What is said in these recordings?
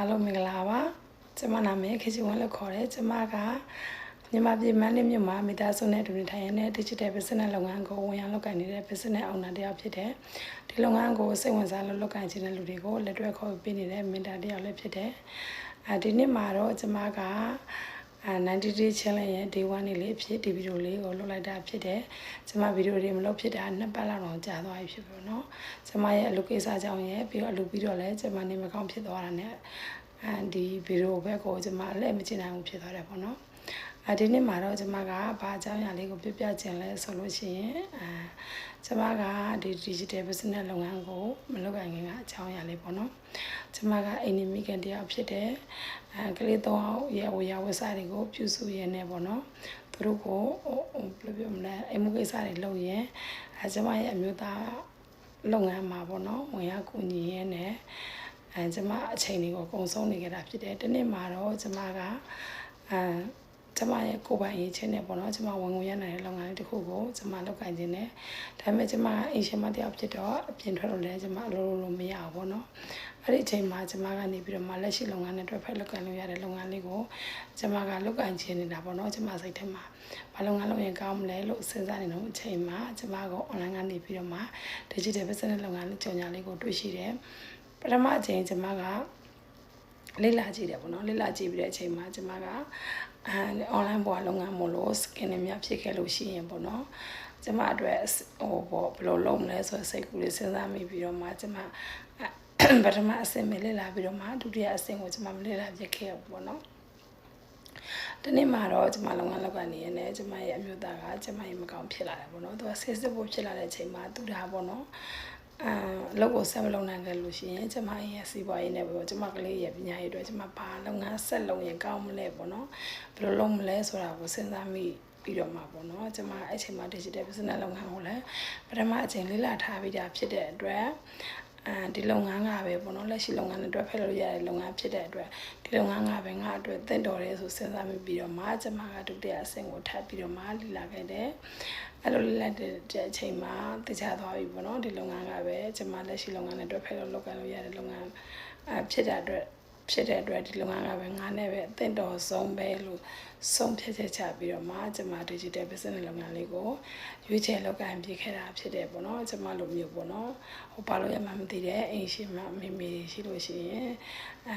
အားလုံးမင်္ဂလာပါကျမနာမည်ခေချင်ဝင်းလို့ခေါ်တယ်ကျမကမြန်မာပြည်မန္တလေးမြို့မှာမိသားစုနဲ့အတူနေထိုင်ရတဲ့ digital business လုပ်ငန်းကိုဝင်ရောက်လုပ်ကိုင်နေတဲ့ business owner တယောက်ဖြစ်တယ်ဒီလုပ်ငန်းကိုစိတ်ဝင်စားလို့လုပ်ကိုင်နေတဲ့လူတွေကိုလက်တွဲခေါ်ပေးနေတဲ့ mentor တယောက်လည်းဖြစ်တယ်ဒီနေ့မှာတော့ကျမက90 day challenge ရဲ့ day 1နေ့လေးဖြစ်ဒီဗီဒီယိုလေးကိုလုပ်လိုက်တာဖြစ်တယ်။ကျွန်မဗီဒီယိုတွေမလုပ်ဖြစ်တာ2ပတ်လောက်တော့ကြာသွားပြီဖြစ်ပြီเนาะ။ကျွန်မရဲ့အလုပ်ကိစ္စကြောင့်ရဲ့ပြီးတော့အလုပ်ပြီးတော့လည်းကျွန်မနေမကောင်းဖြစ်သွားတာနဲ့ဒီဗီဒီယိုဘက်ကိုကျွန်မလည်းမကျင်နိုင်ဘူးဖြစ်သွားတယ်ပေါ့နော်။ဒီနေ့မှာတော့ကျွန်မကဘာအကြောင်းအရာလေးကိုပြပြချင်လဲဆိုလို့ရှိရင်ကျွန်မကဒီ digital business လုပ်ငန်းကိုမလုပ်နိုင်ခင်ကအကြောင်းအရာလေးပေါ့နော်။ကျွန်မကအိမ်နေမိခင်တယောက်ဖြစ်တယ်။ကလေး3ယောက်ရဲ့ဝေစားတွေကိုပြုစုရင်းနဲ့ပေါ့နော်။သူတို့ကိုဘယ်လိုပြောမလဲအိမ်မှုကိစ္စတွေလုပ်ရင်ကျွန်မရဲ့အမျိုးသားလုပ်ငန်းမှာပေါ့နော်ဝင်ရောက်ကူညီရင်းနဲ့ကျွန်မအချိန်တွေကိုအကုန်ဆုံးနေကြတာဖြစ်တယ်။ဒီနေ့မှာတော့ကျွန်မကကျွန်မရဲ့ကိုယ်ပိုင်ရေးချင်းနဲ့ပေါ့နော်ကျွန်မဝင်ငွေရနိုင်တဲ့လုပ်ငန်းလေးတစ်ခုကိုကျွန်မလုပ်ကိုင်ခြင်းနဲ့ဒါပေမဲ့ကျွန်မအိမ်ရှင်မတယောက်ဖြစ်တော့အပြင်ထွက်လို့လည်းကျွန်မအလုပ်လုပ်မရဘူးပေါ့နော်အဲ့ဒီအချိန်မှာကျွန်မကနေပြီးတော့မှလက်ရှိလုပ်ငန်းနဲ့တွဲဖက်လုပ်ကိုင်လို့ရတဲ့လုပ်ငန်းလေးကိုကျွန်မကလုပ်ကိုင်ခြင်းနေတာပေါ့နော်ကျွန်မစိတ်ထဲမှာဘာလုပ်ငန်းလုပ်ရင်ကောင်းမလဲလို့စဉ်းစားနေတော့အချိန်မှာကျွန်မက online ကနေပြီးတော့မှ digital business လုပ်ငန်းလေးကြော်ညာလေးကိုတွေ့ရှိတယ်ပထမအချိန်ကျွန်မကလေ့လာကြည့်တယ်ပေါ့နော်လေ့လာကြည့်ပြီးတဲ့အချိန်မှာကျွန်မကonline ပေါ်လုပ်ငန်းမို့လို့ skin တွေများဖြစ်ခဲ့လို့ရှိရင်ပေါ့နော်ကျွန်မအတွက်ပေါ့ဘယ်လိုလုပ်မလဲဆိုစိတ်ကူးလေးစဉ်းစားမိပြီးတော့မှကျွန်မပထမအဆင့်ပဲလေ့လာပြီးတော့မှဒုတိယအဆင့်ကိုကျွန်မမလေ့လာဖြစ်ခဲ့ဘူးပေါ့နော်ဒီနေ့မှာတော့ကျွန်မလုပ်ငန်းလုပ်ကနေရနေကျွန်မရဲ့အမျိုးသားကကျွန်မရဲ့မကောင်းဖြစ်လာတယ်ပေါ့နော်သူကဆေးစစ်ဖို့ဖြစ်လာတဲ့အချိန်မှာသူဒါပေါ့နော်လောက်ကိုဆက်မလုပ်နိုင်ခဲ့လို့ရှိရင်ကျမရဲ့စီးပွားရေးနဲ့ပေါ့ကျမကလေးရဲ့ပညာရေးအတွက်ကျမဘာလုပ်ငန်းဆက်လုပ်ရင်ကောင်းမလဲပေါ့နော်ဘယ်လိုလုပ်မလဲဆိုတာကိုစဉ်းစားမိပြီးတော့မှာပေါ့နော်ကျမအဲ့ချိန်မှာ digital business လုပ်ငန်းကိုလည်းပထမအချိန်လေ့လာထားပြီးတာဖြစ်တဲ့အတွက်ဒီလုပ်ငန်းကပဲပေါ့နော်လက်ရှိလုပ်ငန်းနဲ့တွဲဖက်လို့ရတဲ့လုပ်ငန်းဖြစ်တဲ့အတွက်ဒီလုပ်ငန်းကပဲငါအတွက်သင့်တော်တယ်ဆိုစဉ်းစားမိပြီးတော့မှကျမကဒုတိယအဆင့်ကိုထပ်ပြီးတော့မှလေ့လာခဲ့တယ်အဲ့လိုလေ့လာတဲ့အချိန်မှာသိချသွားပြီပေါ့နော်ဒီလုပ်ငန်းကပဲကျမလက်ရှိလုပ်ငန်းနဲ့တွဲဖက်လို့လုပ်ကိုင်လို့ရတဲ့လုပ်ငန်းဖြစ်တဲ့အတွက်ဒီလုပ်ငန်းကပဲငါနဲ့ပဲအသင့်တော်ဆုံးပဲလို့ဆုံးဖြတ်ချက်ချပြီးတော့မှကျမ digital business လုပ်ငန်းလေးကိုရွေးချယ်လုပ်ကိုင်ပြခဲ့တာဖြစ်တယ်ပေါ့နော်ကျမလိုမျိုးပေါ့နော်ဟိုဘာလို့ရမှမသိတဲ့အိမ်ရှိမှမေရှိလို့ရှိရင်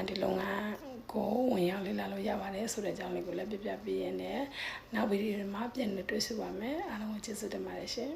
ဒီလုပ်ငန်းကိုဝင်ရောက်လေ့လာလို့ရပါတယ်ဆိုတဲ့အကြောင်းလေးကိုလည်းပြပြပေးရင်းနဲ့နောက်ဗီဒီယိုမှာပြန်လည်တွေ့ဆုံပါမယ်အားလုံးကိုကျေးဇူးတင်ပါတယ်ရှင်